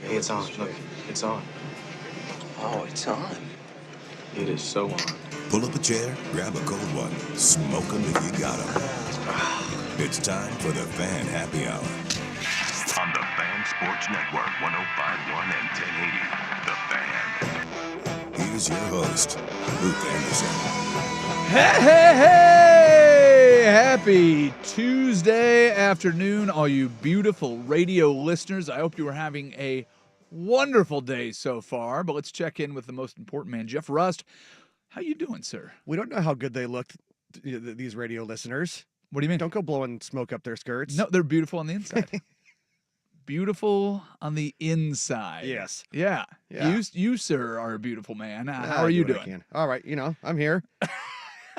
Hey, it's on. Look, it's on. Oh, it's on. It is so on. Pull up a chair, grab a cold one, smoke 'em if you got 'em. It's time for the Fan Happy Hour. On the Fan Sports Network, 105.1 and 1080. The Fan. Here's your host, Luke Anderson. Hey! Happy Tuesday afternoon, all you beautiful radio listeners. I hope you are having a wonderful day so far, but let's check in with the most important man, Jeff Rust. How you doing, sir? We don't know how good they look, these radio listeners. What do you mean? Don't go blowing smoke up their skirts. No, they're beautiful on the inside. Beautiful on the inside. Yes. Yeah. Yeah. You, sir, are a beautiful man. How are you doing? All right. I'm here.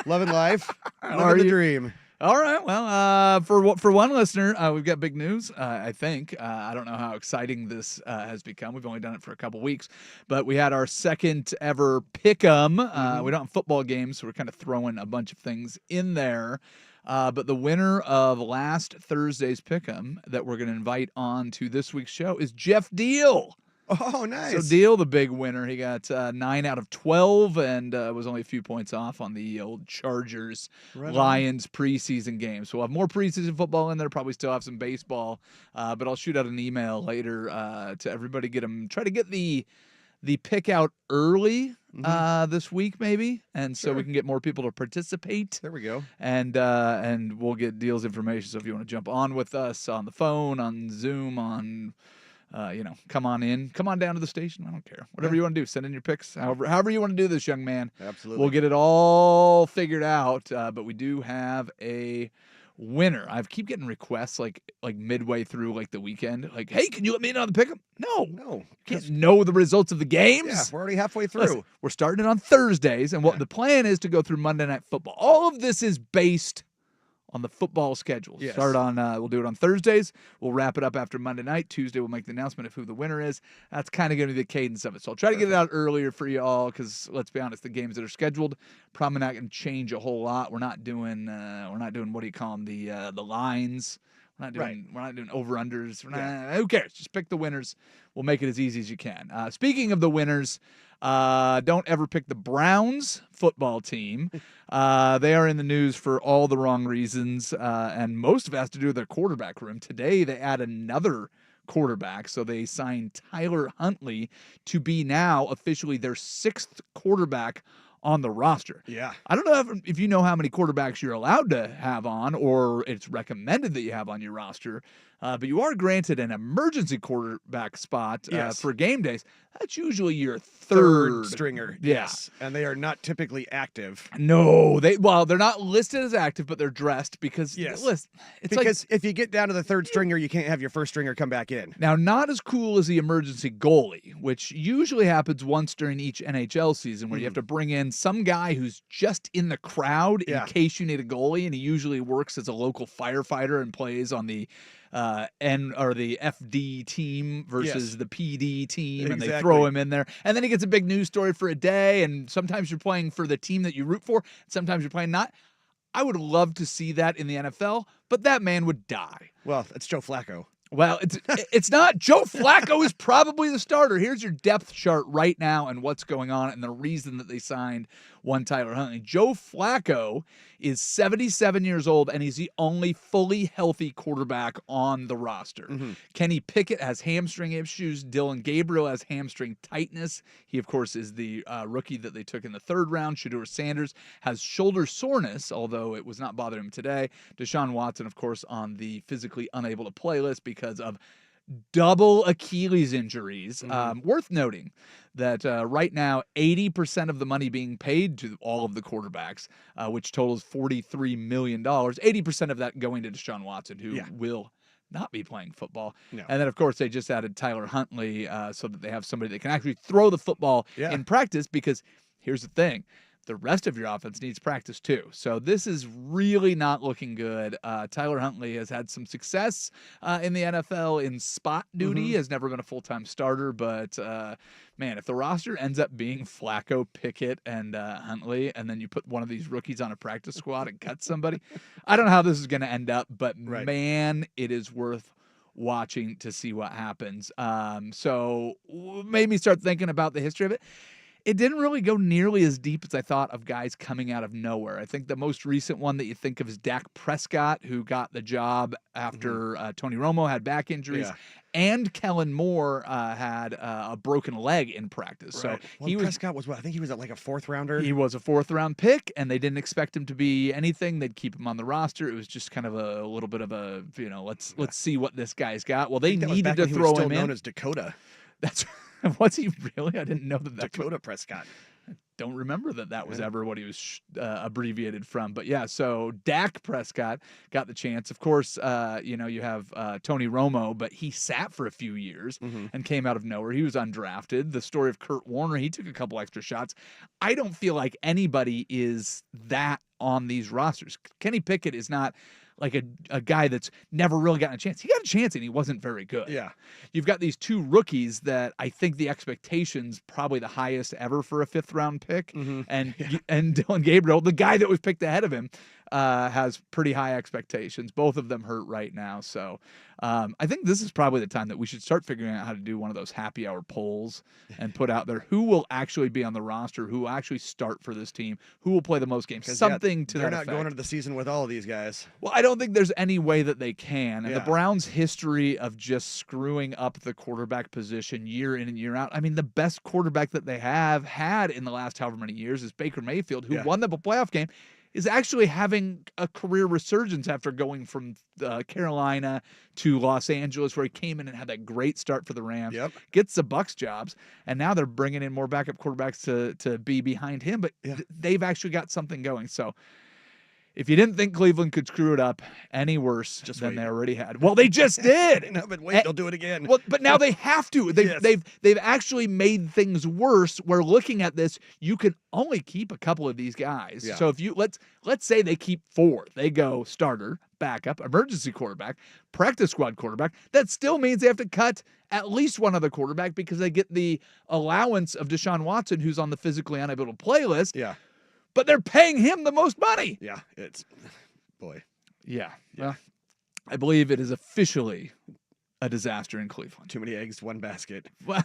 Loving life. How Living are the you? dream. All right. Well, for one listener, we've got big news. I think I don't know how exciting this has become. We've only done it for a couple weeks, but we had our second ever pick'em. We don't have football games, so we're kind of throwing a bunch of things in there. But the winner of last Thursday's pick'em that we're going to invite on to this week's show is Jeff Deal. Oh, nice. So Deal, the big winner, he got 9 out of 12 and was only a few points off on the old Chargers Right on. Lions preseason game. So we'll have more preseason football in there. Probably still have some baseball, but I'll shoot out an email later to everybody. Try to get the pick out early this week maybe, and so we Sure. can get more people to participate. There we go. And we'll get Deal's information. So if you want to jump on with us on the phone, on Zoom, on come on down to the station. I don't care. Whatever you want to do, send in your picks. However you want to do this, young man. Absolutely. We'll get it all figured out. But we do have a winner. I keep getting requests like midway through like the weekend. Like, hey, can you let me in on the pick'em? No. Can't know the results of the games. Yeah, we're already halfway through. Listen, we're starting it on Thursdays, and what the plan is to go through Monday Night Football. All of this is based on the football schedule. Yes. We'll do it on Thursdays. We'll wrap it up after Monday night. Tuesday, we'll make the announcement of who the winner is. That's kind of going to be the cadence of it. So I'll try to get it out earlier for you all because, let's be honest, the games that are scheduled probably not going to change a whole lot. We're not doing what do you call them, the lines. We're not doing over-unders. Who cares? Just pick the winners. We'll make it as easy as you can. Speaking of the winners, don't ever pick the Browns football team. They are in the news for all the wrong reasons, and most of it has to do with their quarterback room. Today, they add another quarterback, so they signed Tyler Huntley to be now officially their 6th quarterback on the roster. Yeah. I don't know if you know how many quarterbacks you're allowed to have on, or it's recommended that you have on your roster, but you are granted an emergency quarterback spot Yes. for game days. That's usually your third stringer. Yeah. Yes. And they are not typically active. No, they're not listed as active, but they're dressed because Yes. listen, it's Because if you get down to the third stringer, you can't have your first stringer come back in. now, not as cool as the emergency goalie, which usually happens once during each NHL season where you have to bring in some guy who's just in the crowd in Yeah. case you need a goalie, and he usually works as a local firefighter and plays on the the FD team versus Yes. the PD team, and they Exactly. throw him in there. And then he gets a big news story for a day, and sometimes you're playing for the team that you root for, sometimes you're playing not. I would love to see that in the NFL, but that man would die. Well, it's Joe Flacco. Well, it's not. Joe Flacco is probably the starter. Here's your depth chart right now and what's going on and the reason that they signed one Tyler Huntley. Joe Flacco is 77 years old, and he's the only fully healthy quarterback on the roster. Kenny Pickett has hamstring issues. Dylan Gabriel has hamstring tightness. He, of course, is the rookie that they took in the 3rd round. Shedeur Sanders has shoulder soreness, although it was not bothering him today. Deshaun Watson, of course, on the physically unable to play list because of double Achilles injuries. Worth noting that right now, 80% of the money being paid to all of the quarterbacks, which totals $43 million, 80% of that going to Deshaun Watson, who will not be playing football. No. And then, of course, they just added Tyler Huntley so that they have somebody that can actually throw the football in practice because here's the thing. The rest of your offense needs practice too. So this is really not looking good. Tyler Huntley has had some success in the NFL in spot duty, has never been a full-time starter, but man, if the roster ends up being Flacco, Pickett, and Huntley, and then you put one of these rookies on a practice squad and cut somebody, I don't know how this is going to end up, but man, it is worth watching to see what happens. So made me start thinking about the history of it. It didn't really go nearly as deep as I thought of guys coming out of nowhere. I think the most recent one that you think of is Dak Prescott, who got the job after Tony Romo had back injuries. Yeah. And Kellen Moore had a broken leg in practice. Right. So Well, he was Prescott was what? I think he was at like a 4th rounder. he was a 4th-round pick, and they didn't expect him to be anything. They'd keep him on the roster. It was just kind of a little bit of a, let's see what this guy's got. Well, they That was needed back to when he was throw still him known in. as Dakota. That's was he really? I didn't know that. Dakota Prescott. Don't remember that was ever what he was abbreviated from. But yeah, so Dak Prescott got the chance. Of course, you have Tony Romo, but he sat for a few years and came out of nowhere. He was undrafted. The story of Kurt Warner, he took a couple extra shots. I don't feel like anybody is that on these rosters. Kenny Pickett is not like a guy that's never really gotten a chance. He got a chance and he wasn't very good. Yeah. You've got these 2 rookies that I think the expectations probably the highest ever for a 5th-round pick. And Dylan Gabriel, the guy that was picked ahead of him, has pretty high expectations. Both of them hurt right now. So I think this is probably the time that we should start figuring out how to do one of those happy hour polls and put out there who will actually be on the roster, who will actually start for this team, who will play the most games, something to that They're not effect. going into the season with all of these guys. Well, I don't think there's any way that they can. And the Yeah. Browns' history of just screwing up the quarterback position year in and year out. I mean, the best quarterback that they have had in the last however many years is Baker Mayfield, who won the playoff game, is actually having a career resurgence after going from Carolina to Los Angeles, where he came in and had that great start for the Rams, gets the Bucs jobs, and now they're bringing in more backup quarterbacks to be behind him, but they've actually got something going. So if you didn't think Cleveland could screw it up any worse than they already had, well, they just did. No, but wait, they'll do it again. Well, but now they have to. They've actually made things worse. Where looking at this, you can only keep a couple of these guys. Yeah. So if you let's say they keep 4, they go starter, backup, emergency quarterback, practice squad quarterback. That still means they have to cut at least one other quarterback because they get the allowance of Deshaun Watson, who's on the physically unable to play list. Yeah. But they're paying him the most money. Yeah, it's boy. Yeah. Well, I believe it is officially a disaster in Cleveland. Too many eggs, one basket. Well,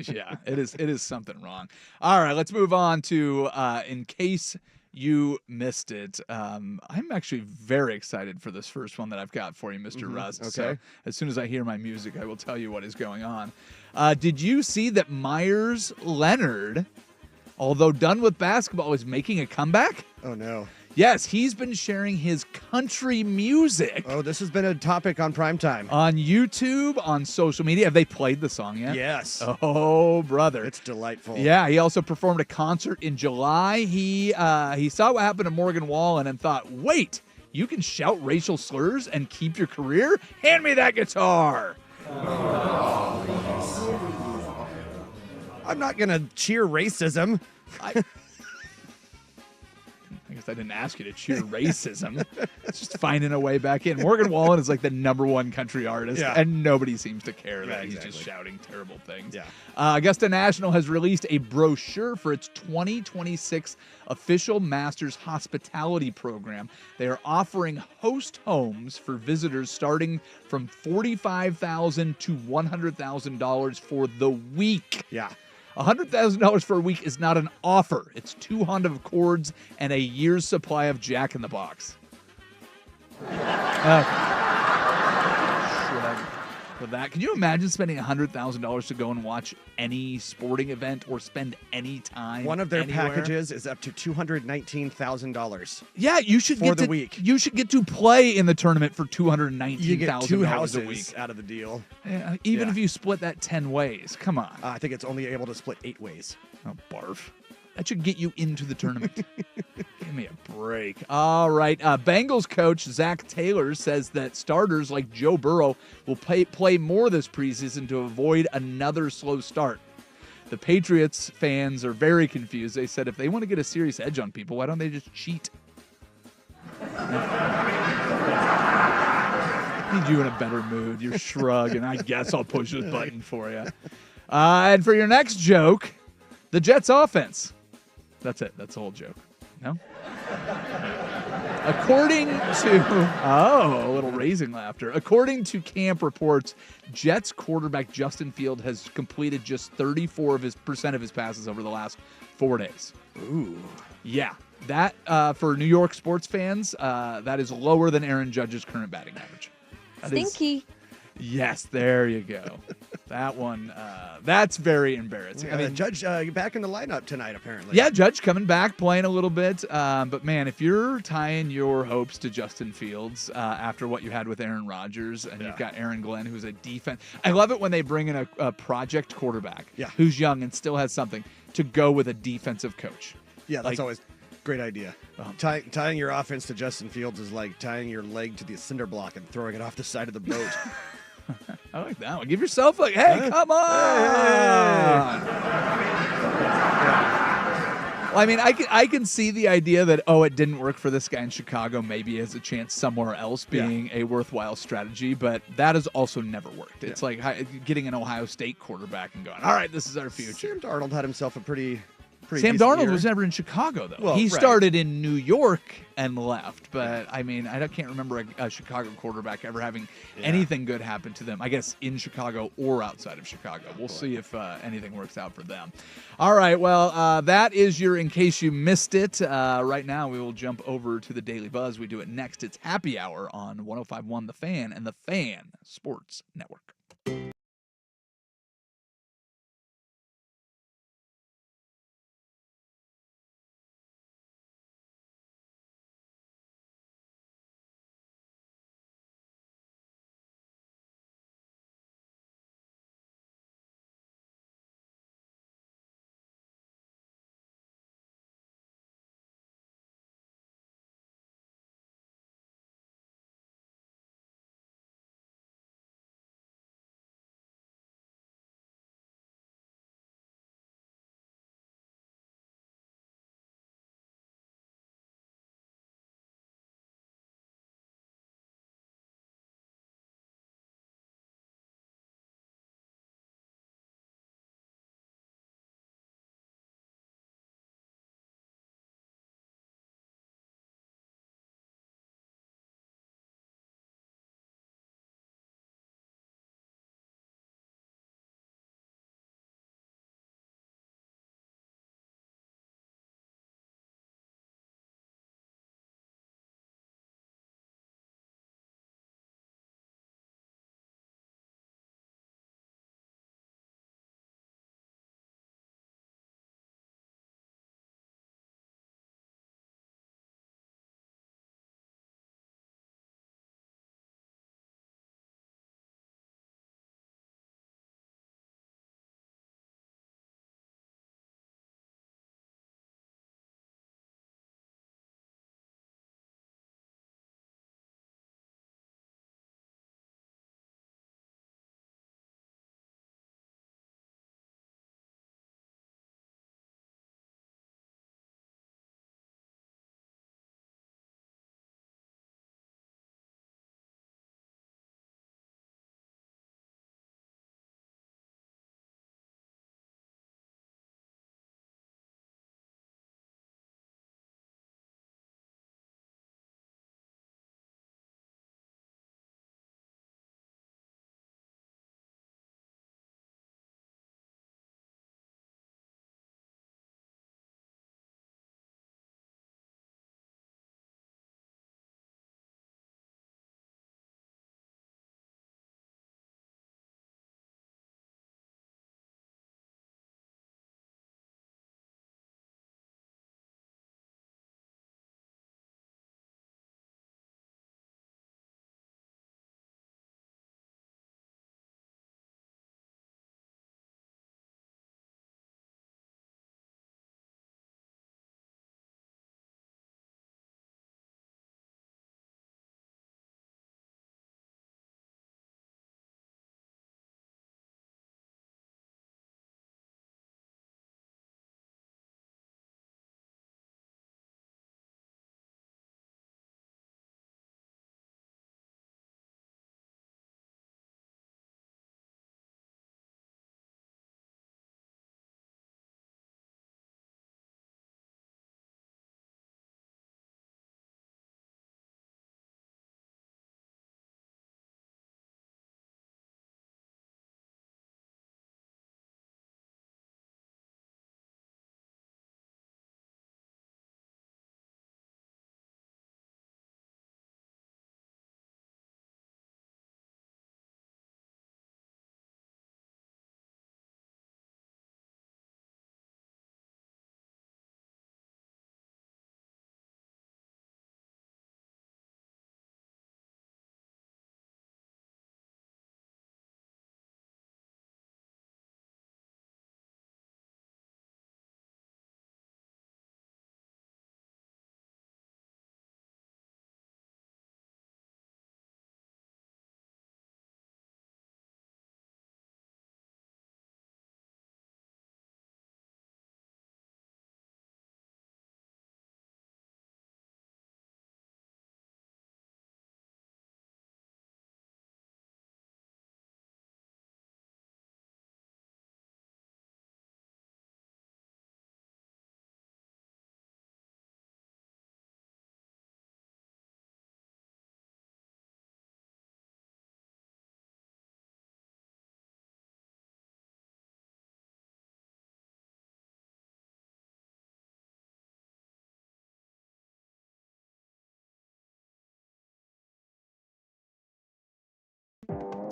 yeah, it is something wrong. All right, let's move on to in case you missed it. I'm actually very excited for this first one that I've got for you, Mr. Rust. Okay. So as soon as I hear my music, I will tell you what is going on. Did you see that Myers Leonard, although done with basketball, is making a comeback? Oh, no. Yes, he's been sharing his country music. Oh, this has been a topic on Primetime. On YouTube, on social media. Have they played the song yet? Yes. Oh, brother. It's delightful. Yeah, he also performed a concert in July. He saw what happened to Morgan Wallen and thought, wait, you can shout racial slurs and keep your career? Hand me that guitar. I'm not going to cheer racism. I guess I didn't ask you to cheer racism. It's just finding a way back in. Morgan Wallen is like the #1 country artist, and nobody seems to care that he's just shouting terrible things. Yeah. Augusta National has released a brochure for its 2026 official Masters hospitality program. They are offering host homes for visitors starting from $45,000 to $100,000 for the week. Yeah. $100,000 for a week is not an offer. It's 2 Honda Accords and a year's supply of Jack in the Box. For that, can you imagine spending $100,000 to go and watch any sporting event or spend any time? One of their anywhere? packages is up to $219,000. Yeah, you should for get the to, week. You should get to play in the tournament for $219,000 You get 2 a houses week. out of the deal. Yeah, even if you split that 10 ways, come on. I think it's only able to split 8 ways. Oh, barf. That should get you into the tournament. Give me a break. All right. Bengals coach Zach Taylor says that starters like Joe Burrow will play more this preseason to avoid another slow start. The Patriots fans are very confused. They said if they want to get a serious edge on people, why don't they just cheat? I need you in a better mood. You're shrugging. I guess I'll push this button for you. And for your next joke, the Jets offense. That's it. That's the whole joke. No? According to a little raising laughter. According to camp reports, Jets quarterback Justin Field has completed just 34% of his passes over the last 4 days. Ooh. Yeah, that for New York sports fans, that is lower than Aaron Judge's current batting average. That is- Stinky. yes, there you go. That one, that's very embarrassing. I mean, Judge back in the lineup tonight, apparently. Yeah, Judge coming back, playing a little bit. But man, if you're tying your hopes to Justin Fields after what you had with Aaron Rodgers, and you've got Aaron Glenn, who's a defense. I love it when they bring in a project quarterback who's young and still has something to go with a defensive coach. Yeah, that's always a great idea. Tying your offense to Justin Fields is like tying your leg to the cinder block and throwing it off the side of the boat. I like that one. Give yourself a, hey, come on. Well, I mean, I can see the idea that, it didn't work for this guy in Chicago. Maybe he has a chance somewhere else being a worthwhile strategy, but that has also never worked. It's like getting an Ohio State quarterback and going, all right, this is our future. Sam Darnold had himself a pretty Sam decent Darnold year. was never in Chicago, though. Well, he right. started in New York and left, but I mean, I can't remember a Chicago quarterback ever having anything good happen to them, I guess, in Chicago or outside of Chicago. We'll see if anything works out for them. All right, well, that is your In Case You Missed It. Right now, we will jump over to the Daily Buzz. We do it next. It's Happy Hour on 105.1 The Fan and the Fan Sports Network.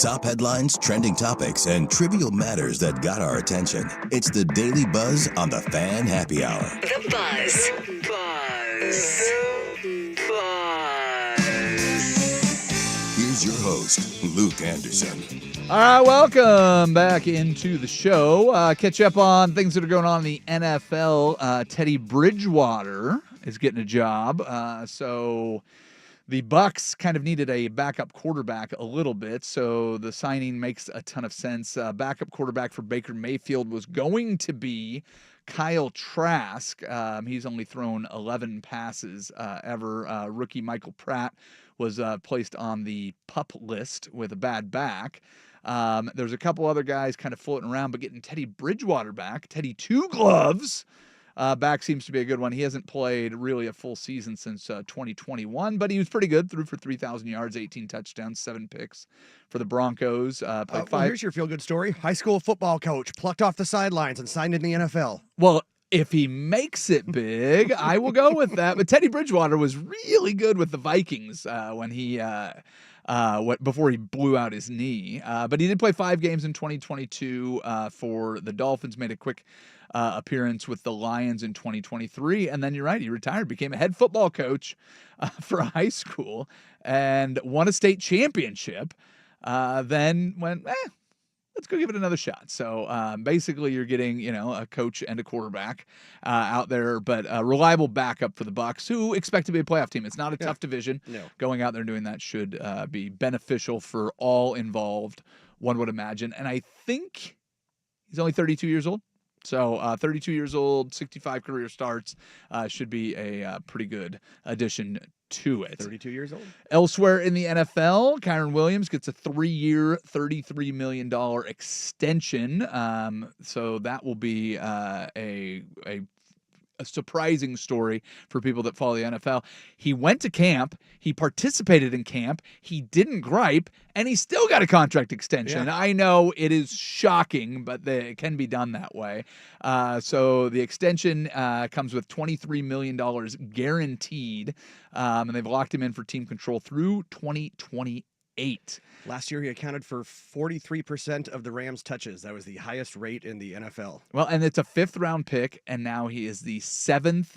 Top headlines, trending topics, and trivial matters that got our attention. It's the Daily Buzz on the Fan Happy Hour. The Buzz. Here's your host, Luke Anderson. All right, welcome back into the show. Catch up on things that are going on in the NFL. Teddy Bridgewater is getting a job. So the Bucs kind of needed a backup quarterback a little bit, so the signing makes a ton of sense. Backup quarterback for Baker Mayfield was going to be Kyle Trask. He's only thrown 11 passes ever. Rookie Michael Pratt was placed on the PUP list with a bad back. There's a couple other guys kind of floating around, but getting Teddy Bridgewater back, Teddy Two Gloves, back seems to be a good one. He hasn't played really a full season since 2021, but he was pretty good. Threw for 3,000 yards, 18 touchdowns, 7 picks for the Broncos. Played Well, 5. here's your feel-good story. High school football coach plucked off the sidelines and signed in the NFL. Well, if he makes it big, I will go with that. But Teddy Bridgewater was really good with the Vikings when he before he blew out his knee. But he did play 5 games in 2022 for the Dolphins, made a quick appearance with the Lions in 2023. And then you're right, he retired, became a head football coach for high school and won a state championship. Then went, let's go give it another shot. So basically you're getting, a coach and a quarterback out there, but a reliable backup for the Bucs, who expect to be a playoff team. It's not a tough division. No. Going out there and doing that should be beneficial for all involved, one would imagine. And I think he's only 32 years old. So 32 years old, 65 career starts, should be a pretty good addition to it. 32 years old. Elsewhere in the NFL, Kyron Williams gets a 3-year, $33 million extension. So that will be a surprising story for people that follow the NFL. He went to camp, he participated in camp, he didn't gripe, and he still got a contract extension. Yeah. I know it is shocking, but it can be done that way. So the extension comes with $23 million guaranteed, and they've locked him in for team control through 2028. Last year, he accounted for 43% of the Rams' touches. That was the highest rate in the NFL. Well, and it's a 5th-round pick, and now he is the 7th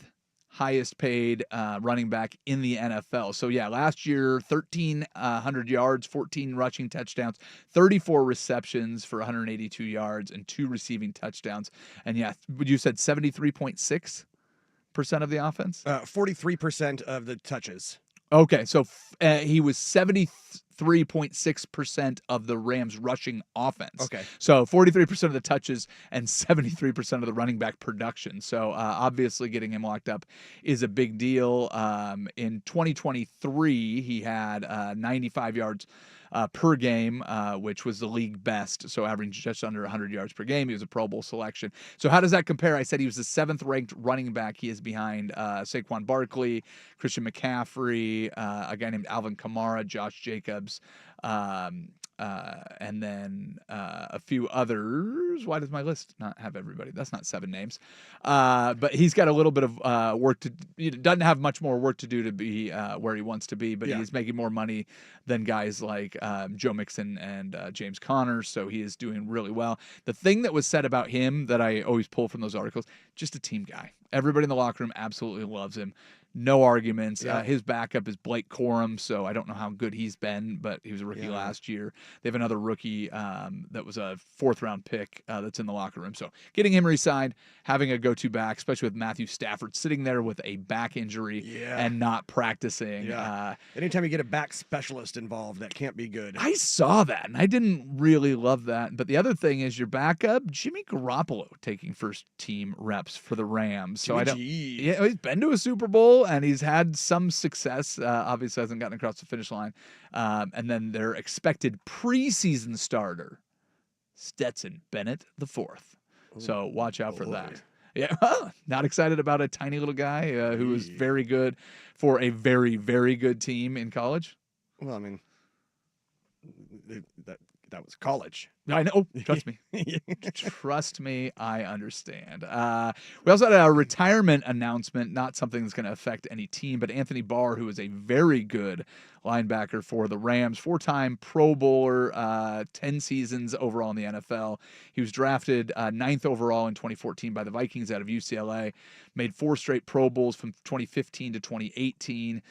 highest paid running back in the NFL. So, yeah, last year, 1,300 yards, 14 rushing touchdowns, 34 receptions for 182 yards, and 2 receiving touchdowns. And, yeah, you said 73.6% of the offense? 43% of the touches. Okay, so he was 73.6% of the Rams' rushing offense. Okay. So 43% of the touches and 73% of the running back production. So obviously getting him locked up is a big deal. In 2023, he had 95 yards per game, which was the league best. So averaging just under 100 yards per game. He was a Pro Bowl selection. So how does that compare? I said he was the 7th ranked running back. He is behind Saquon Barkley, Christian McCaffrey, a guy named Alvin Kamara, Josh Jacobs, and then a few others. Why does my list not have everybody? That's not 7 names. But he's got a little bit of work to. He doesn't have much more work to do to be where he wants to be. But he's making more money than guys like Joe Mixon and James Conner. So he is doing really well. The thing that was said about him that I always pull from those articles, just a team guy. Everybody in the locker room absolutely loves him. No arguments. Yeah. His backup is Blake Corum, so I don't know how good he's been, but he was a rookie last year. They have another rookie that was a 4th-round pick that's in the locker room. So getting him re-signed, having a go-to back, especially with Matthew Stafford sitting there with a back injury and not practicing. Yeah. Anytime you get a back specialist involved, that can't be good. I saw that, and I didn't really love that. But the other thing is your backup, Jimmy Garoppolo, taking first-team reps for the Rams. So I don't. Yeah, he's been to a Super Bowl. And he's had some success. Obviously, hasn't gotten across the finish line. And then their expected preseason starter, Stetson Bennett IV. So watch out for that. Yeah, not excited about a tiny little guy who was very good for a very, very good team in college. Well, I mean, that was college. I know. Trust me. Trust me, I understand. We also had a retirement announcement, not something that's going to affect any team, but Anthony Barr, who is a very good linebacker for the Rams, 4-time Pro Bowler, 10 seasons overall in the NFL. He was drafted 9th overall in 2014 by the Vikings out of UCLA, made 4 straight Pro Bowls from 2015 to 2018.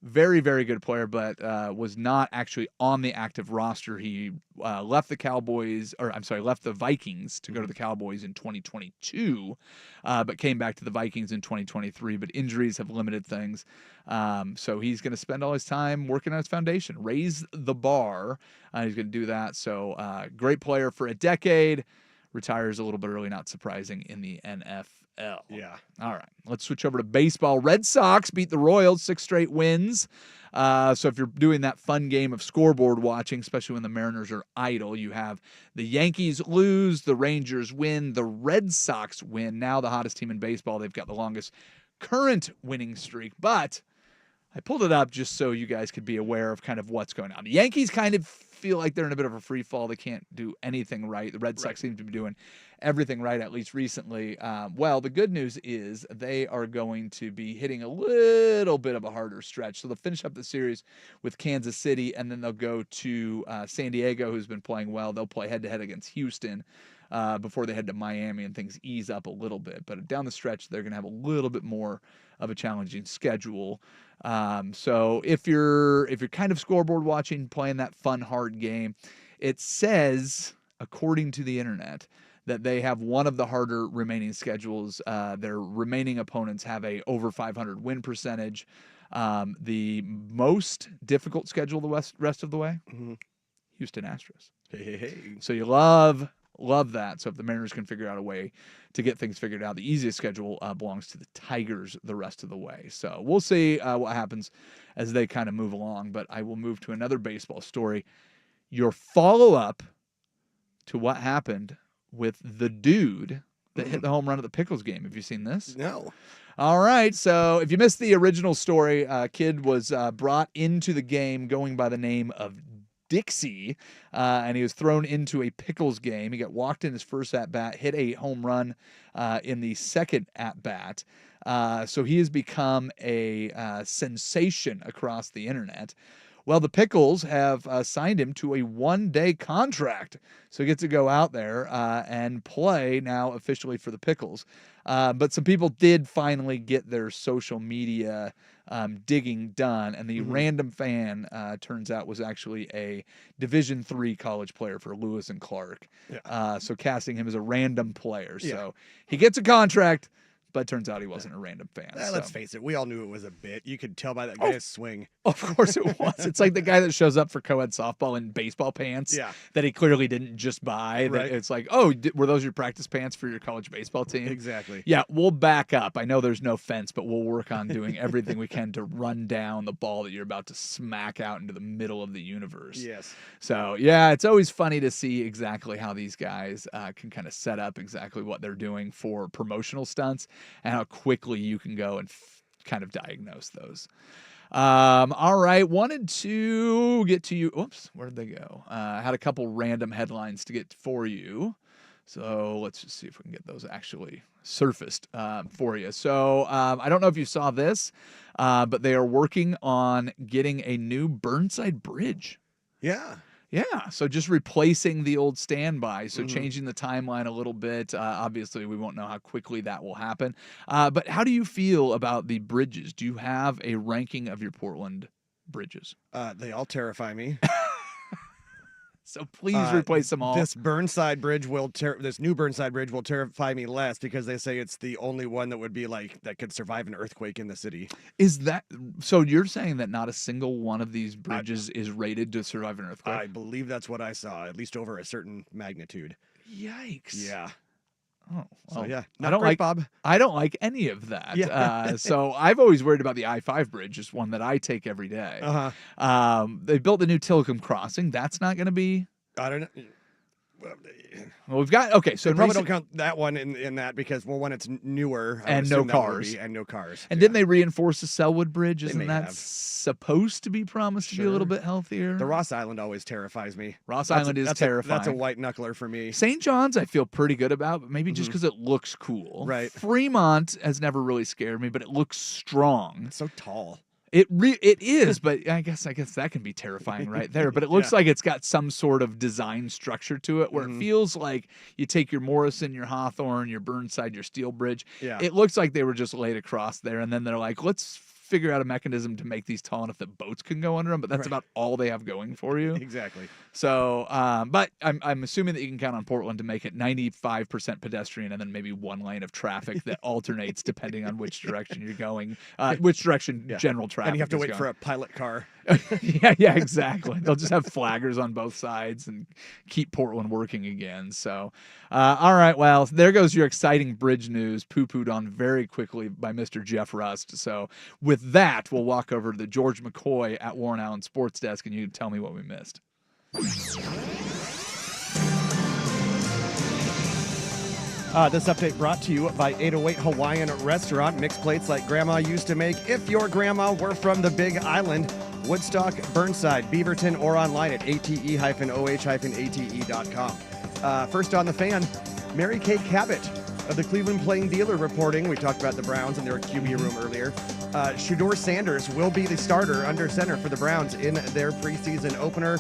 Very, very good player, but was not actually on the active roster. He left the Vikings to go to the Cowboys in 2022, but came back to the Vikings in 2023. But injuries have limited things. So he's going to spend all his time working on his foundation, raise the bar. He's going to do that. So great player for a decade, retires a little bit early, not surprising in the NFL. Yeah. All right. Let's switch over to baseball. Red Sox beat the Royals, 6 straight wins. So if you're doing that fun game of scoreboard watching, especially when the Mariners are idle, you have the Yankees lose, the Rangers win, the Red Sox win. Now the hottest team in baseball. They've got the longest current winning streak. But I pulled it up just so you guys could be aware of kind of what's going on. The Yankees kind of feel like they're in a bit of a free fall. They can't do anything right. The Red Sox seem to be doing everything right, at least recently. Well, the good news is they are going to be hitting a little bit of a harder stretch. So they'll finish up the series with Kansas City, and then they'll go to San Diego, who's been playing well. They'll play head-to-head against Houston before they head to Miami and things ease up a little bit. But down the stretch, they're going to have a little bit more of a challenging schedule. So if you're kind of scoreboard watching, playing that fun, hard game, it says, according to the internet, that they have one of the harder remaining schedules. Their remaining opponents have a over 500 win percentage. The most difficult schedule the rest of the way, Houston Astros. Hey. So you love that. So if the Mariners can figure out a way to get things figured out, the easiest schedule belongs to the Tigers the rest of the way. So we'll see what happens as they kind of move along. But I will move to another baseball story. Your follow-up to what happened with the dude that hit the home run at the Pickles game. Have you seen this? No. All right. So if you missed the original story, a kid was brought into the game going by the name of Dixie, and he was thrown into a Pickles game. He got walked in his first at-bat, hit a home run in the second at-bat. So he has become a sensation across the internet. Well, the Pickles have signed him to a 1-day contract. So he gets to go out there and play now officially for the Pickles. But some people did finally get their social media digging done. And the random fan, turns out, was actually a Division III college player for Lewis and Clark. Yeah. So casting him as a random player. Yeah. So he gets a contract, but turns out he wasn't a random fan. Let's face it, we all knew it was a bit. You could tell by that guy's swing. Of course it was. It's like the guy that shows up for co-ed softball in baseball pants that he clearly didn't just buy. Right. It's like, oh, were those your practice pants for your college baseball team? Exactly. Yeah, we'll back up. I know there's no fence, but we'll work on doing everything we can to run down the ball that you're about to smack out into the middle of the universe. Yes. So, yeah, it's always funny to see exactly how these guys can kind of set up exactly what they're doing for promotional stunts and how quickly you can go and kind of diagnose those. All right. Wanted to get to you. Oops, where did they go? Had a couple random headlines to get for you. So let's just see if we can get those actually surfaced for you. So I don't know if you saw this, but they are working on getting a new Burnside Bridge. Yeah. Yeah, so just replacing the old standby, so changing the timeline a little bit. Obviously, we won't know how quickly that will happen. But how do you feel about the bridges? Do you have a ranking of your Portland bridges? They all terrify me. So please replace them all. This new Burnside Bridge will terrify me less because they say it's the only one that would be like that could survive an earthquake in the city. Is that so? You're saying that not a single one of these bridges is rated to survive an earthquake? I believe that's what I saw, at least over a certain magnitude. Yikes! Yeah. Oh, So well, yeah, I don't great, like Bob. I don't like any of that. Yeah. So I've always worried about the I-5 bridge, just one that I take every day. Uh-huh. They built the new Tillicum crossing. That's not going to be. I don't know. Well, we've got okay. So in Probably recent- don't count that one in that because when it's newer I would And no assume that one would cars. be- and no cars. And Yeah. didn't they reinforce the Selwood Bridge? Isn't may that have. supposed to be promised to be a little Sure. bit healthier? The Ross Island always terrifies me. Ross Island is terrifying. That's a white knuckler for me. St. John's, I feel pretty good about, but maybe just because it looks cool. Right. Fremont has never really scared me, but it looks strong. It's so tall. It is, but I guess that can be terrifying right there. But it looks Yeah. like it's got some sort of design structure to it, where it feels like you take your Morrison, your Hawthorne, your Burnside, your Steel Bridge. Yeah. It looks like they were just laid across there, and then they're like, let's figure out a mechanism to make these tall enough that boats can go under them. But that's about all they have going for you. Exactly. So, but I'm assuming that you can count on Portland to make it 95% pedestrian and then maybe one lane of traffic that alternates depending on which direction you're going, which direction general traffic. And you have to is wait going. for a pilot car. yeah, exactly. They'll just have flaggers on both sides and keep Portland working again. So, all right. Well, there goes your exciting bridge news, poo-pooed on very quickly by Mr. Jeff Rust. So, with that, we'll walk over to the George McCoy at Warren Allen Sports Desk, and you can tell me what we missed. This update brought to you by 808 Hawaiian Restaurant. Mixed plates like Grandma used to make. If your grandma were from the Big Island, Woodstock, Burnside, Beaverton, or online at ate-oh-ate.com. First on the fan, Mary Kay Cabot of the Cleveland Plain Dealer reporting. We talked about the Browns in their QB room earlier. Shedeur Sanders will be the starter under center for the Browns in their preseason opener.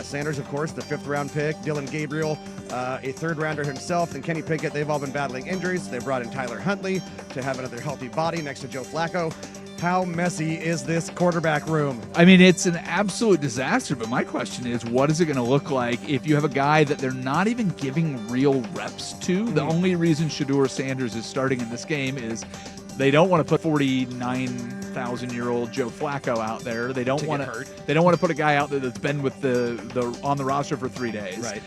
Sanders, of course, the 5th-round pick. Dylan Gabriel, a 3rd-rounder himself. And Kenny Pickett, they've all been battling injuries. They brought in Tyler Huntley to have another healthy body next to Joe Flacco. How messy is this quarterback room? I mean, it's an absolute disaster, but my question is, what is it going to look like if you have a guy that they're not even giving real reps to? The only reason Shedeur Sanders is starting in this game is they don't want to put 49,000-year-old Joe Flacco out there. They don't want to hurt. They don't want to put a guy out there that's been with the on the roster for 3 days. Right.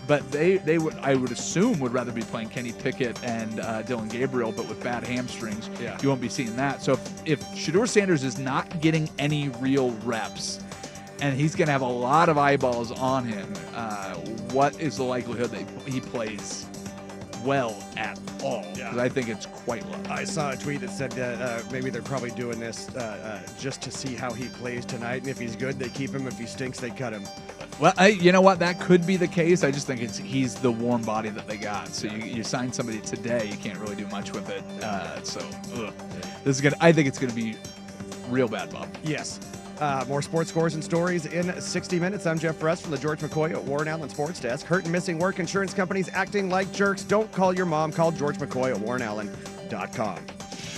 But they would, I would assume, would rather be playing Kenny Pickett and Dylan Gabriel, but with bad hamstrings. Yeah. You won't be seeing that. So if Shedeur Sanders is not getting any real reps, and he's going to have a lot of eyeballs on him, what is the likelihood that he plays well at all? Because I think it's quite low. I saw a tweet that said that maybe they're probably doing this just to see how he plays tonight. And if he's good, they keep him. If he stinks, they cut him. Well, you know what? That could be the case. I just think he's the warm body that they got. So you sign somebody today, you can't really do much with it. This is I think it's gonna be real bad, Bob. Yes. More sports scores and stories in 60 minutes. I'm Jeff Rust from the George McCoy at Warren Allen Sports Desk. Hurt and missing work, insurance companies acting like jerks. Don't call your mom. Call George McCoy at warrenallen.com.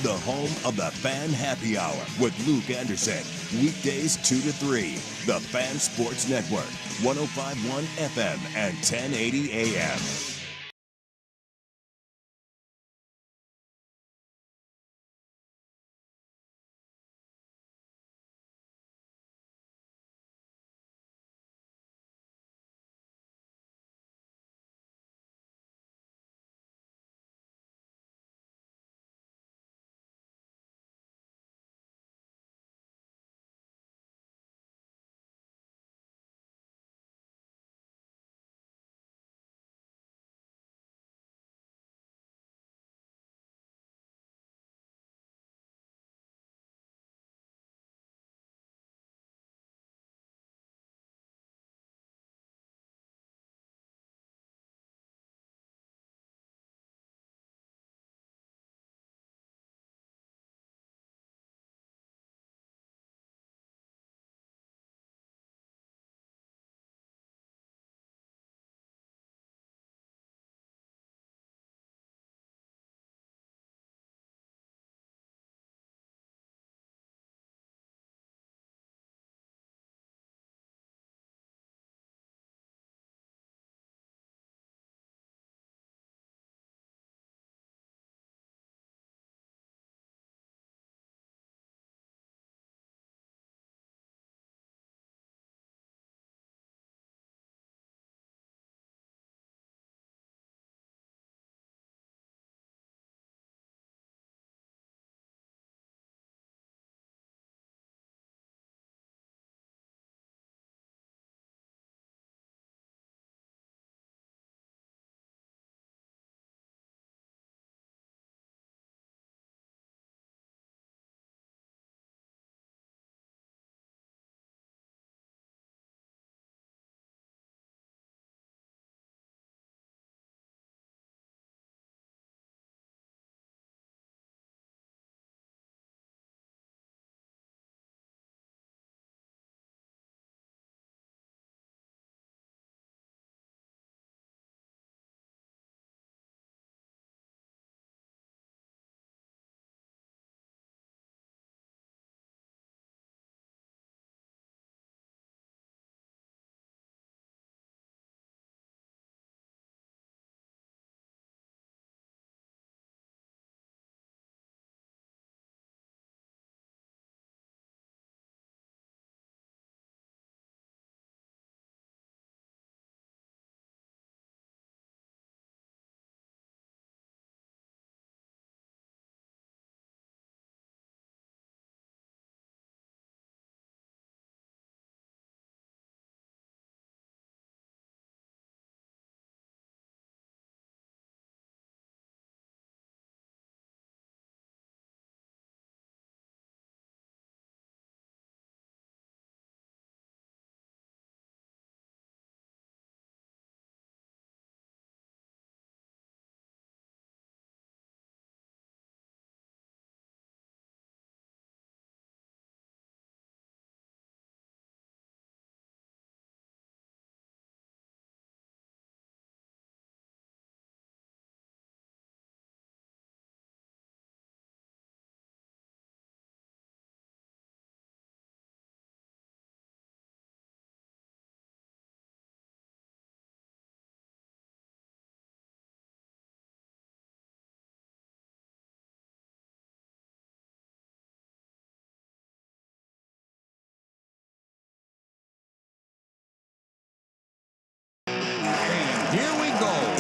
The home of the Fan Happy Hour with Luke Anderson. Weekdays 2 to 3. The Fan Sports Network. 105.1 FM and 1080 AM.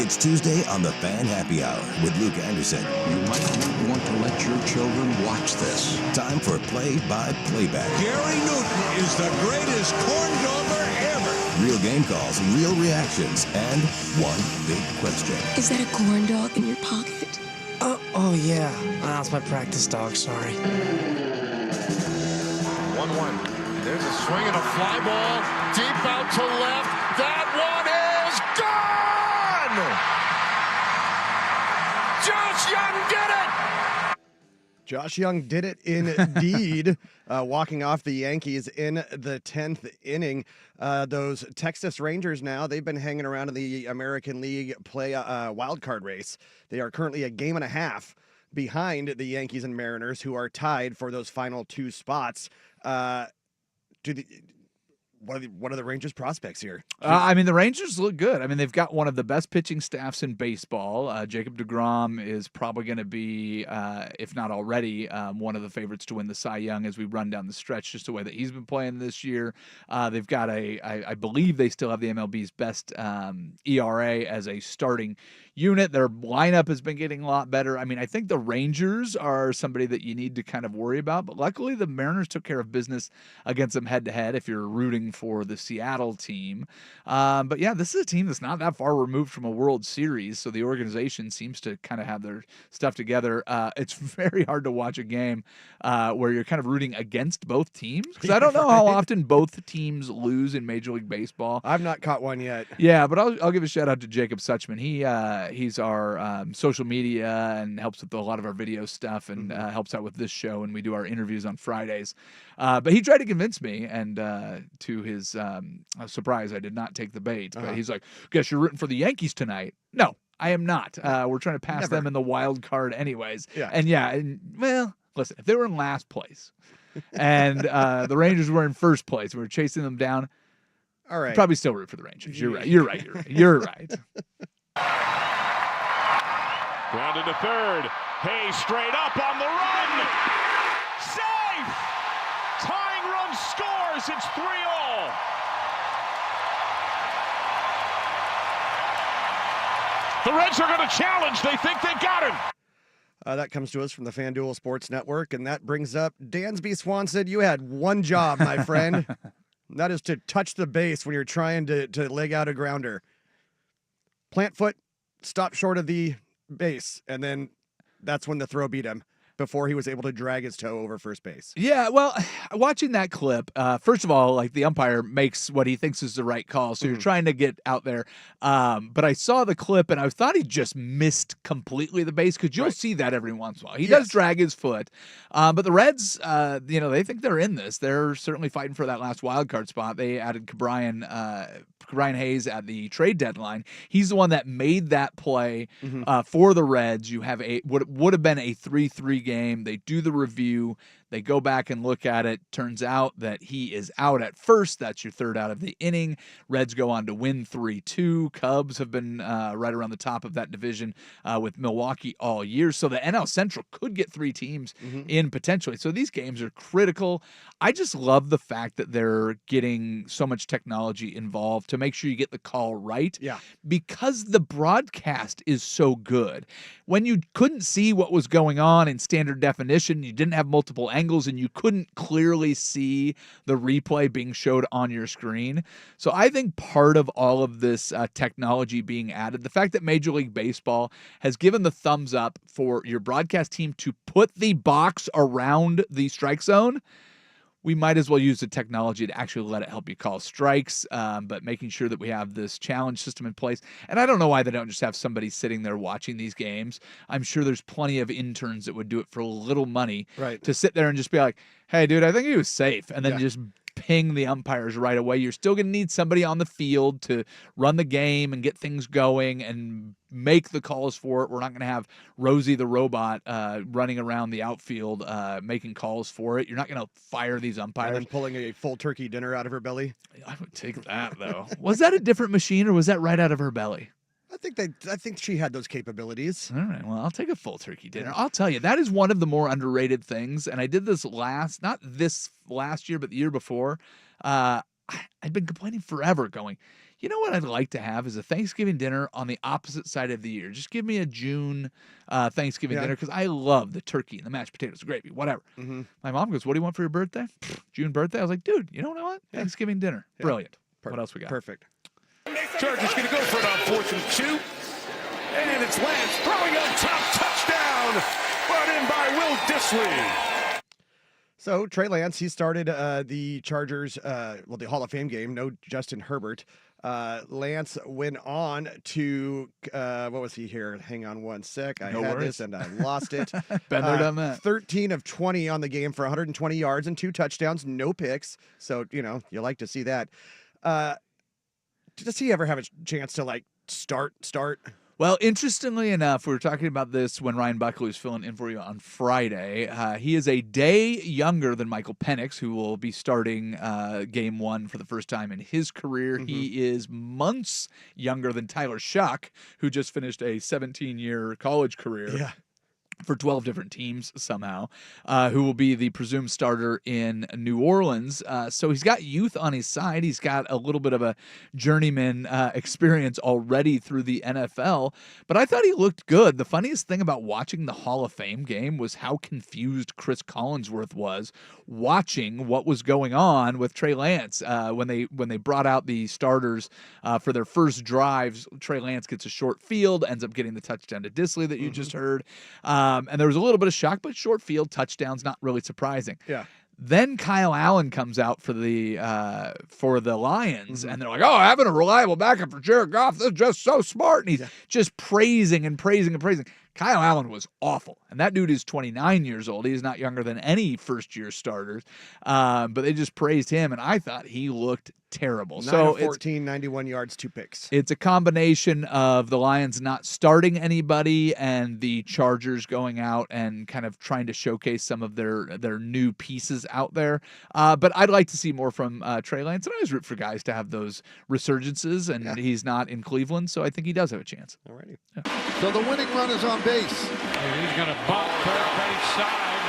It's Tuesday on the Fan Happy Hour with Luke Anderson. You might not want to let your children watch this. Time for play-by-play back. Gary Newton is the greatest corn dogger ever. Real game calls, real reactions, and one big question. Is that a corn dog in your pocket? Oh yeah. That's my practice dog, sorry. 1-1. There's a swing and a fly ball. Deep out to left. That one is gone! Josh Young did it. Josh Young did it indeed, walking off the Yankees in the 10th inning. Those Texas Rangers now, they've been hanging around in the American League wild card race. They are currently a game and a half behind the Yankees and Mariners, who are tied for those final two spots. What are the Rangers' prospects here? I mean, the Rangers look good. I mean, they've got one of the best pitching staffs in baseball. Jacob deGrom is probably going to be, if not already, one of the favorites to win the Cy Young as we run down the stretch, just the way that he's been playing this year. They've got I believe they still have the MLB's best ERA as a starting unit. Their lineup has been getting a lot better. I mean, I think the Rangers are somebody that you need to kind of worry about, but luckily the Mariners took care of business against them head-to-head if you're rooting for the Seattle team. But yeah, this is a team that's not that far removed from a World Series, so the organization seems to kind of have their stuff together. It's very hard to watch a game where you're kind of rooting against both teams, because I don't know how often both teams lose in Major League Baseball. I've not caught one yet. Yeah, but I'll give a shout out to Jacob Suchman. He's our social media and helps with a lot of our video stuff and helps out with this show, and we do our interviews on Fridays. But he tried to convince me, and to his surprise, I did not take the bait. But he's like, guess you're rooting for the Yankees tonight. No, I am not. We're trying to pass them in the wild card anyways. Yeah. Well, listen, if they were in last place and the Rangers were in first place, we were chasing them down, all right, I'd probably still root for the Rangers. You're right. You're right. Grounded to third. Hayes straight up on the run. Safe! Tying run scores. It's 3-all. The Reds are going to challenge. They think they got him. That comes to us from the FanDuel Sports Network, and that brings up Dansby Swanson. You had one job, my friend. That is to touch the base when you're trying to leg out a grounder. Plant foot, stop short of the base, and then that's when the throw beat him before he was able to drag his toe over first base. Yeah, well, watching that clip, first of all, like the umpire makes what he thinks is the right call, so you're trying to get out there. But I saw the clip, and I thought he just missed completely the base, because you'll see that every once in a while. He does drag his foot. But the Reds, they think they're in this. They're certainly fighting for that last wild card spot. They added Brian Hayes at the trade deadline. He's the one that made that play for the Reds. You have what would have been a 3-3 game. They do the review. They go back and look at it. Turns out that he is out at first. That's your third out of the inning. Reds go on to win 3-2. Cubs have been right around the top of that division with Milwaukee all year. So the NL Central could get three teams in potentially. So these games are critical. I just love the fact that they're getting so much technology involved to make sure you get the call right. Yeah. Because the broadcast is so good. When you couldn't see what was going on in standard definition, you didn't have multiple angles, and you couldn't clearly see the replay being showed on your screen. So I think part of all of this technology being added, the fact that Major League Baseball has given the thumbs up for your broadcast team to put the box around the strike zone, we might as well use the technology to actually let it help you call strikes, but making sure that we have this challenge system in place. And I don't know why they don't just have somebody sitting there watching these games. I'm sure there's plenty of interns that would do it for little money to sit there and just be like, hey, dude, I think he was safe. And then just ping the umpires right away. You're still going to need somebody on the field to run the game and get things going and make the calls for it. We're not going to have Rosie the robot running around the outfield making calls for it. You're not going to fire these umpires. And pulling a full turkey dinner out of her belly. I would take that, though. Was that a different machine, or was that right out of her belly? I think she had those capabilities. All right, well, I'll take a full turkey dinner. I'll tell you, that is one of the more underrated things, and I did this not this last year, but the year before. I'd been complaining forever, going, You know what I'd like to have is a Thanksgiving dinner on the opposite side of the year. Just give me a June Thanksgiving dinner because I love the turkey and the mashed potatoes, the gravy, whatever. My mom goes, "What do you want for your birthday?" June birthday. I was like, "Dude, you know what I want? Thanksgiving dinner. Brilliant." What else we got? Perfect. Chargers going to go for it on 4th and 2. And it's Lance throwing on top. Touchdown. Brought in by Will Dissly. So Trey Lance, he started the Chargers, the Hall of Fame game. No Justin Herbert. Lance went on to, what was he here? Hang on one sec. I had this and I lost it. Been there, done that. 13 of 20 on the game for 120 yards and 2 touchdowns, no picks. So, you like to see that. Does he ever have a chance to, start? Well, interestingly enough, we were talking about this when Ryan Buckley was filling in for you on Friday. He is a day younger than Michael Penix, who will be starting game 1 for the first time in his career. He is months younger than Tyler Shuck, who just finished a 17-year college career. For 12 different teams somehow, who will be the presumed starter in New Orleans. So he's got youth on his side. He's got a little bit of a journeyman experience already through the NFL, but I thought he looked good. The funniest thing about watching the Hall of Fame game was how confused Chris Collinsworth was watching what was going on with Trey Lance. When they brought out the starters for their first drives, Trey Lance gets a short field, ends up getting the touchdown to Dissly that you just heard. And there was a little bit of shock, but short field touchdowns, not really surprising. Yeah. Then Kyle Allen comes out for the Lions, and they're like, "Oh, having a reliable backup for Jared Goff, this is just so smart." And he's just praising and praising and praising. Kyle Allen was awful, and that dude is 29 years old. He's not younger than any first-year starters, but they just praised him, and I thought he looked terrible. 9 of 14, 91 yards, 2 picks. It's a combination of the Lions not starting anybody and the Chargers going out and kind of trying to showcase some of their new pieces out there. But I'd like to see more from Trey Lance, and I always root for guys to have those resurgences, and he's not in Cleveland, so I think he does have a chance. Alrighty. So the winning run is on base. And he's going to bump third base side.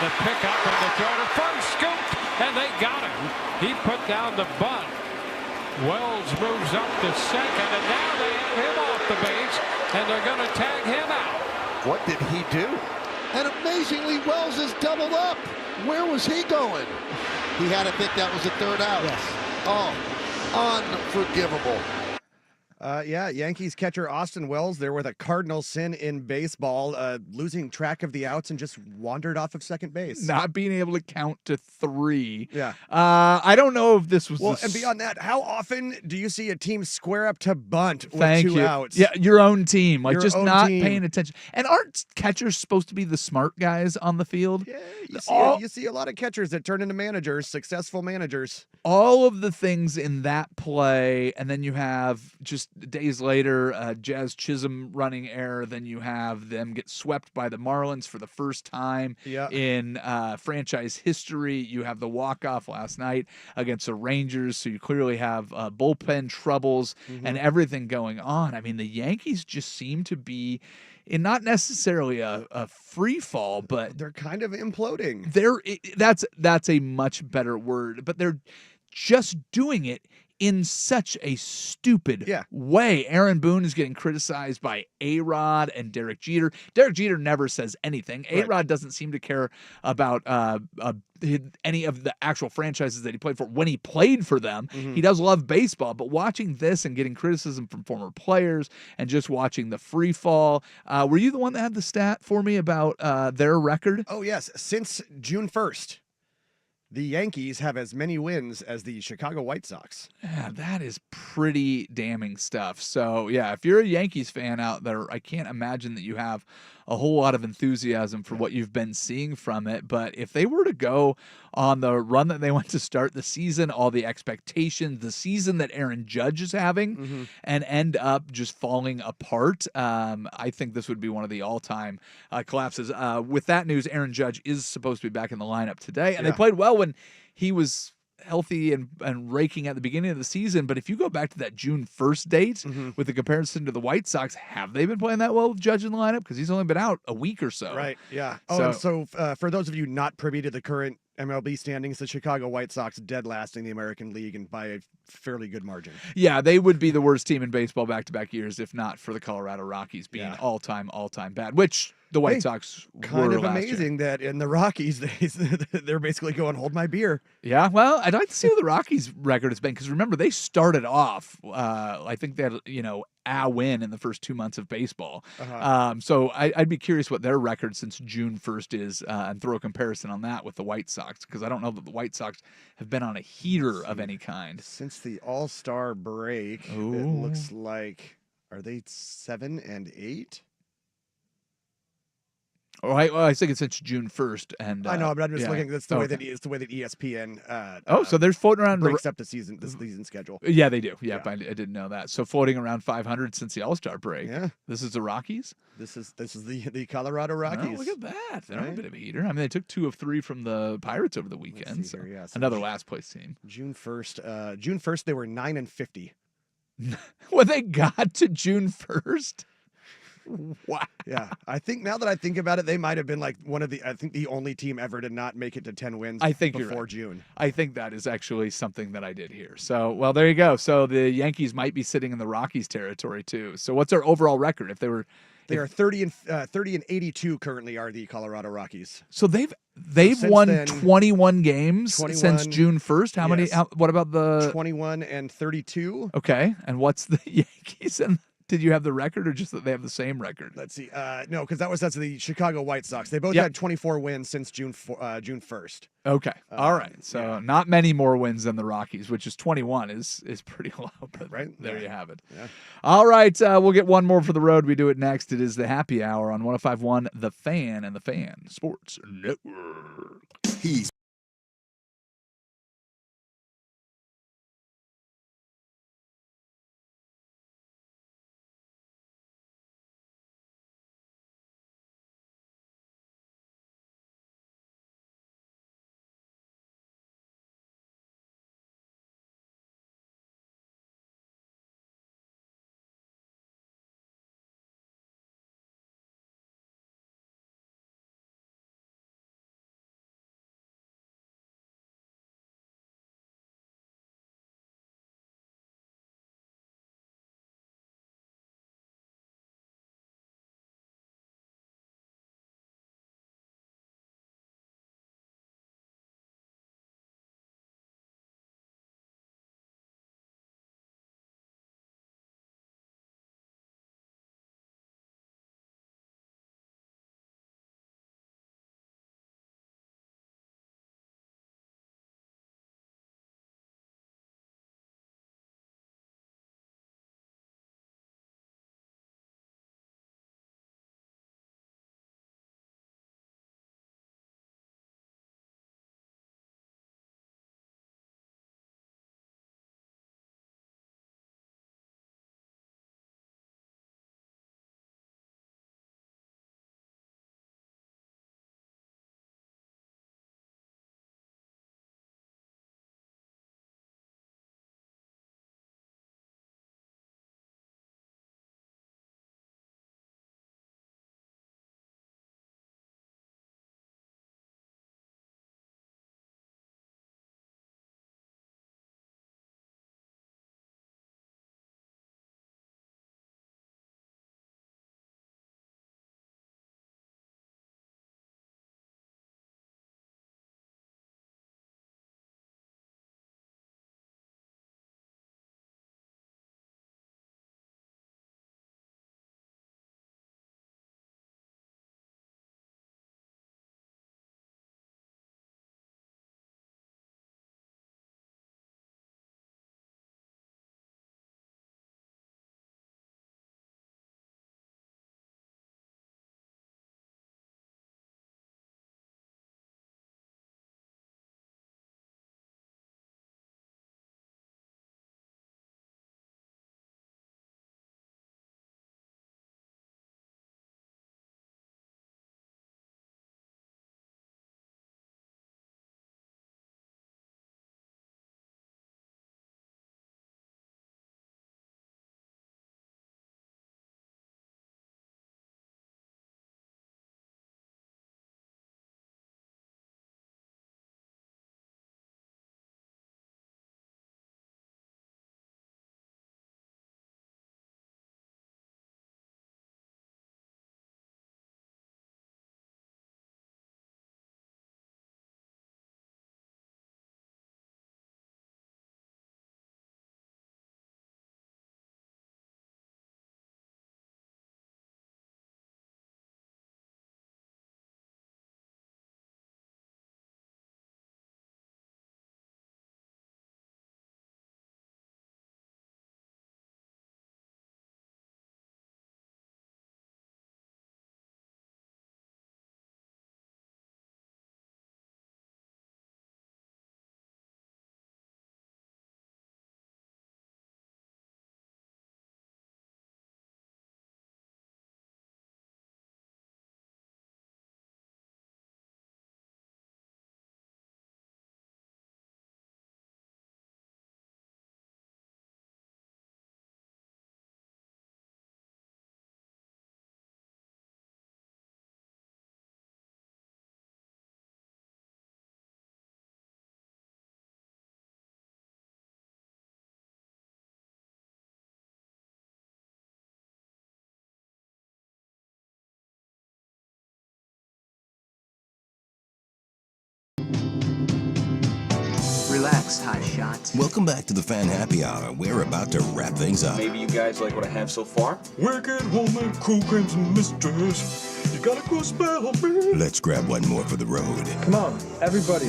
The pickup and the throw to first, scoop, and they got him. He put down the bunt. Wells moves up to second, and now they have him off the base, and they're going to tag him out. What did he do? And amazingly, Wells is doubled up. Where was he going? He had to think that was the third out. Yes. Oh, unforgivable. Yankees catcher Austin Wells there with a cardinal sin in baseball, losing track of the outs and just wandered off of second base. Not being able to count to 3. Yeah. I don't know if this was and beyond that, how often do you see a team square up to bunt with Thank 2 you. outs? Yeah, your own team. Like, Your just own not team. paying attention. And aren't catchers supposed to be the smart guys on the field? Yeah, you see a lot of catchers that turn into managers, successful managers. All of the things in that play, and then you have just days later Jazz Chisholm running error, then you have them get swept by the Marlins for the first time in franchise history. You have the walk-off last night against the Rangers, so you clearly have bullpen troubles and everything going on. I mean, the Yankees just seem to be in not necessarily a free fall, but they're kind of imploding. That's a much better word, but they're just doing it in such a stupid way. Aaron Boone is getting criticized by A-Rod and Derek Jeter. Derek Jeter never says anything. A-Rod doesn't seem to care about any of the actual franchises that he played for when he played for them. He does love baseball, but watching this and getting criticism from former players and just watching the free fall. Were you the one that had the stat for me about their record? Oh, yes. Since June 1st. The Yankees have as many wins as the Chicago White Sox. Yeah, that is pretty damning stuff. So, yeah, if you're a Yankees fan out there, I can't imagine that you have a whole lot of enthusiasm for what you've been seeing from it. But if they were to go on the run that they went to start the season, all the expectations, the season that Aaron Judge is having, and end up just falling apart, I think this would be one of the all-time collapses. With that news, Aaron Judge is supposed to be back in the lineup today, and they played well when he was healthy and raking at the beginning of the season. But if you go back to that June 1st date with the comparison to the White Sox, have they been playing that well with Judge in the lineup? Because he's only been out a week or so. Right, yeah. So and so for those of you not privy to the current MLB standings, the Chicago White Sox dead last in the American League and by a fairly good margin. Yeah, they would be the worst team in baseball back-to-back years if not for the Colorado Rockies being all-time bad, which the White Sox Kind were of last year. amazing that in the Rockies, they're basically going, hold my beer. Yeah, well, I'd like to see what the Rockies' record has been because remember they started off. I think they had a win in the first 2 months of baseball. So I'd be curious what their record since June 1st is, and throw a comparison on that with the White Sox because I don't know that the White Sox have been on a heater of any kind since the All-Star break. It looks like, are they 7-8? Oh, I think it's since June 1st, and I know, but I'm just looking. That's the way that okay. it's the way that ESPN. So they're floating around breaks up the season schedule. Yeah, they do. Yeah, but I didn't know that. So floating around 500 since the All-Star break. Yeah, this is the Rockies. This is the Colorado Rockies. Oh, look at that! They're a bit of a heater. I mean, they took 2 of 3 from the Pirates over the weekend. So here, so another last place team. June 1st. June 1st, they were 9-50. When they got to June 1st. Wow. Yeah, I think now that I think about it, they might have been like the only team ever to not make it to 10 wins. I think before you're right. June. I think that is actually something that I did hear. So, well, there you go. So the Yankees might be sitting in the Rockies territory too. So what's their overall record if they were? They are 30-82 currently are the Colorado Rockies. So they've won 21 games since June 1st. How many? What about the 21-32? Okay, and what's the Yankees? And did you have the record, or just that they have the same record? Let's see. No, because that's the Chicago White Sox. They both had 24 wins since June 1st. Okay, all right. So not many more wins than the Rockies, which is 21 is pretty low. But there you have it. Yeah. All right, we'll get one more for the road. We do it next. It is the Happy Hour on 105.1 The Fan and the Fan Sports Network. He's Relax, hot shots. Welcome back to the Fan Happy Hour. We're about to wrap things up. Maybe you guys like what I have so far? Wicked, homemade, cool creams and misters. You gotta go spell me. Let's grab one more for the road. Come on, everybody.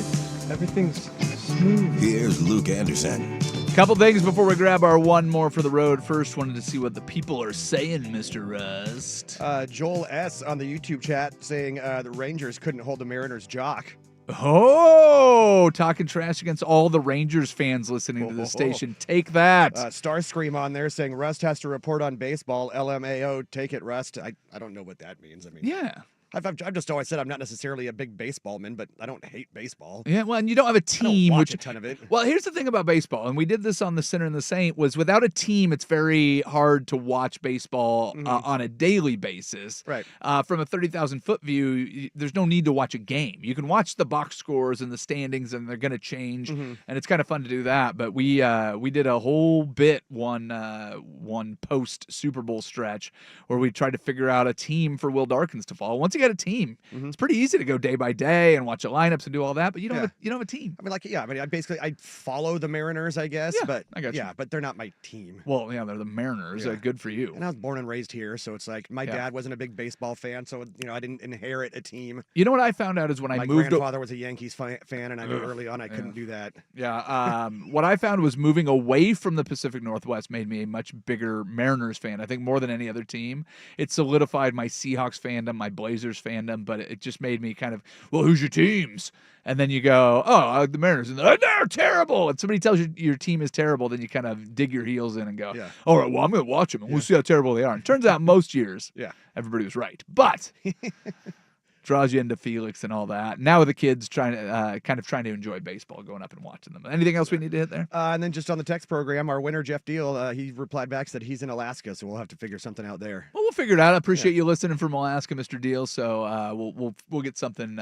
Everything's smooth. Here's Luke Anderson. Couple things before we grab our one more for the road. First, wanted to see what the people are saying, Mr. Rust. Joel S. on the YouTube chat saying the Rangers couldn't hold the Mariners' jock. Oh, talking trash against all the Rangers fans listening to the station. Take that. Starscream on there saying Rust has to report on baseball. LMAO, take it, Rust. I don't know what that means. I mean, yeah. I've just always said I'm not necessarily a big baseball man, but I don't hate baseball. Yeah, well, and you don't have a team. I don't watch a ton of it. Well, here's the thing about baseball, and we did this on the Sinner and the Saint, was without a team, it's very hard to watch baseball on a daily basis. Right. From a 30,000-foot view, there's no need to watch a game. You can watch the box scores and the standings, and they're going to change, and it's kind of fun to do that. But we did a whole bit one post Super Bowl stretch where we tried to figure out a team for Will Darkins to follow. Once you got a team, it's pretty easy to go day by day and watch the lineups and do all that, but you don't have a team. I mean, I follow the Mariners, I guess, but I got you. but they're not my team. Well, yeah, they're the Mariners. Good for you. And I was born and raised here, so it's like my dad wasn't a big baseball fan, so I didn't inherit a team. You know what I found out is when I moved. My grandfather was a Yankees fan, and I knew early on I couldn't do that. Yeah. What I found was moving away from the Pacific Northwest made me a much bigger Mariners fan. I think more than any other team. It solidified my Seahawks fandom, my Blazers fandom, but it just made me kind of, well, who's your teams? And then you go, oh, the Mariners. And they're terrible. And somebody tells you your team is terrible, then you kind of dig your heels in and go, all right, well, I'm going to watch them, and we'll see how terrible they are. And it turns out most years, everybody was right. But draws you into Felix and all that. Now the kids trying to enjoy baseball, going up and watching them. Anything else we need to hit there? And then just on the text program, our winner, Jeff Deal, he replied back, said he's in Alaska, so we'll have to figure something out there. Well, we'll figure it out. I appreciate you listening from Alaska, Mr. Deal. So we'll get something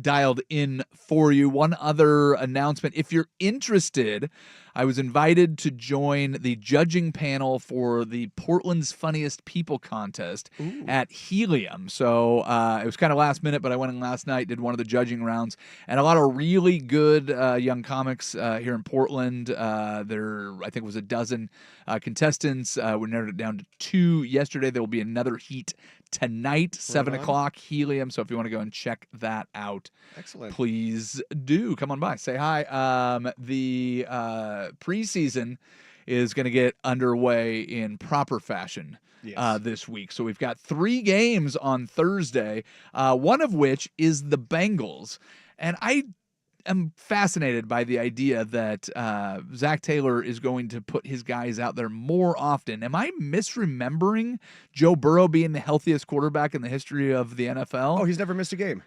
dialed in for you. One other announcement: if you're interested, I was invited to join the judging panel for the Portland's Funniest People contest at Helium. So it was kind of last minute, but I went in last night, did one of the judging rounds, and a lot of really good young comics here in Portland. I think it was a dozen contestants. We narrowed it down to 2 yesterday. There will be another heat tonight, 7 o'clock, Helium. So if you want to go and check that out, excellent, please do come on by. Say hi. The preseason is going to get underway in proper fashion this week. So we've got 3 games on Thursday, one of which is the Bengals. And I am fascinated by the idea that Zach Taylor is going to put his guys out there more often. Am I misremembering Joe Burrow being the healthiest quarterback in the history of the NFL? Oh, he's never missed a game.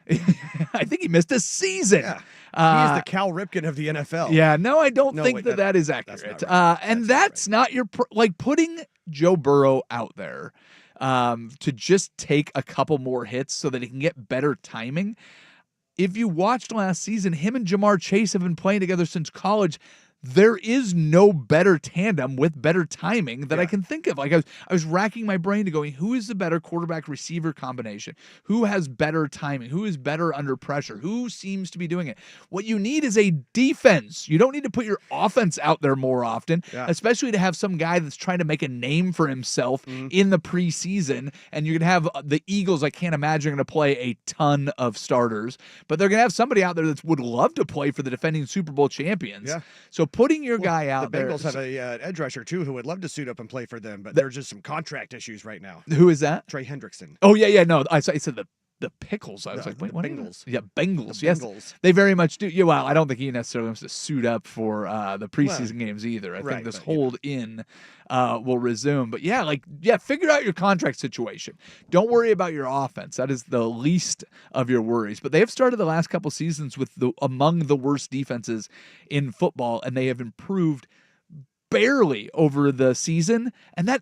I think he missed a season. Yeah. He is the Cal Ripken of the NFL. Yeah, no, I don't think that is accurate. That's not right. That's not your putting Joe Burrow out there to just take a couple more hits so that he can get better timing. If you watched last season, him and Jamar Chase have been playing together since college. There is no better tandem with better timing that I can think of. Like I was racking my brain to going, who is the better quarterback receiver combination? Who has better timing? Who is better under pressure? Who seems to be doing it? What you need is a defense. You don't need to put your offense out there more often, especially to have some guy that's trying to make a name for himself in the preseason. And you're going to have the Eagles, I can't imagine, going to play a ton of starters, but they're going to have somebody out there that would love to play for the defending Super Bowl champions. Yeah. So putting your guy out the there. The Bengals have a edge rusher, too, who would love to suit up and play for them, but there's just some contract issues right now. Who is that? Trey Hendrickson. Oh, yeah. No, I said the Pickles. I was like, wait, what? Bengals. Yeah, Bengals. Yes, Bengals. They very much do. Yeah, well, I don't think he necessarily wants to suit up for the preseason games either. I think this hold-in will resume. But, figure out your contract situation. Don't worry about your offense. That is the least of your worries. But they have started the last couple seasons with among the worst defenses in football, and they have improved barely over the season, and that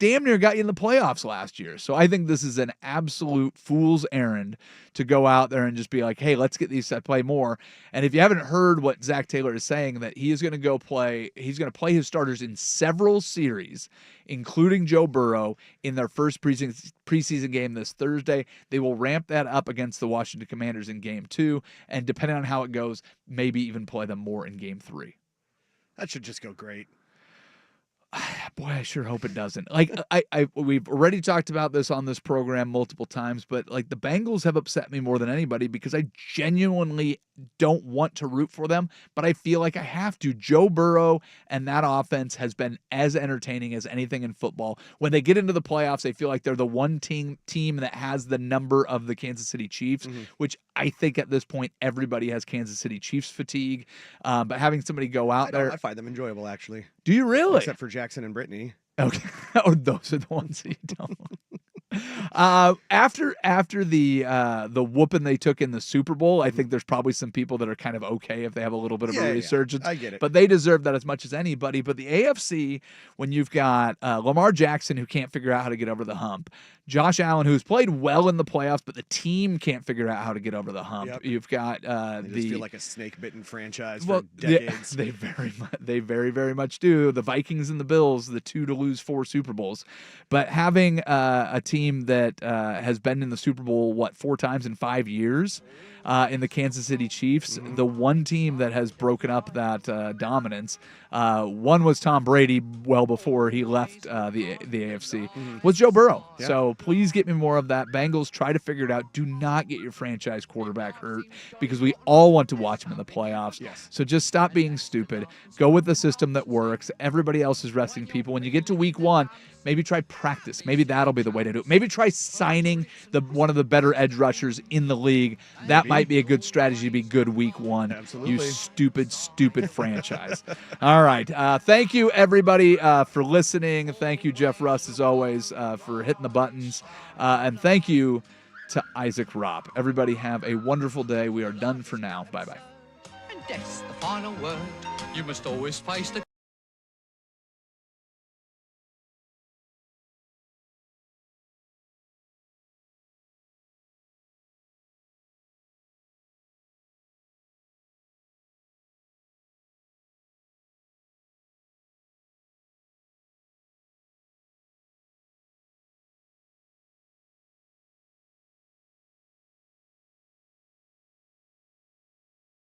damn near got you in the playoffs last year. So I think this is an absolute fool's errand to go out there and just be like, hey, let's get these to play more. And if you haven't heard what Zach Taylor is saying, that he is going to he's going to play his starters in several series, including Joe Burrow, in their first preseason game this Thursday. They will ramp that up against the Washington Commanders in game 2, and depending on how it goes, maybe even play them more in game 3. That should just go great. Boy, I sure hope it doesn't. Like, we've already talked about this on this program multiple times, but like the Bengals have upset me more than anybody because I genuinely don't want to root for them, but I feel like I have to. Joe Burrow and that offense has been as entertaining as anything in football. When they get into the playoffs, I feel like they're the one team that has the number of the Kansas City Chiefs, which I think at this point everybody has Kansas City Chiefs fatigue. But having somebody go out there, I find them enjoyable, actually. Do you really? Except for Jackson and Brittany. Okay. Oh, those are the ones that you don't. After the whooping they took in the Super Bowl, I think there's probably some people that are kind of okay if they have a little bit of a resurgence. I get it. But they deserve that as much as anybody. But the AFC, when you've got Lamar Jackson, who can't figure out how to get over the hump, Josh Allen, who's played well in the playoffs, but the team can't figure out how to get over the hump. Yep. You've got they just feel like a snake-bitten franchise for decades. They very, very much do. The Vikings and the Bills, the 2 to lose 4 Super Bowls. But having a team that has been in the Super Bowl, 4 times in 5 years, in the Kansas City Chiefs, the one team that has broken up that dominance, one was Tom Brady well before he left the AFC, was Joe Burrow. Yeah. So please get me more of that. Bengals, try to figure it out. Do not get your franchise quarterback hurt because we all want to watch him in the playoffs. Yes. So just stop being stupid. Go with the system that works. Everybody else is resting people. When you get to week 1, maybe try practice. Maybe that'll be the way to do it. Maybe try signing one of the better edge rushers in the league. That might be a good strategy to be good week 1. Absolutely. You stupid franchise. All right. Thank you, everybody, for listening. Thank you, Jeff Russ, as always, for hitting the buttons. And thank you to Isaac Robb. Everybody have a wonderful day. We are done for now. Bye-bye. And that's the final word. You must always face the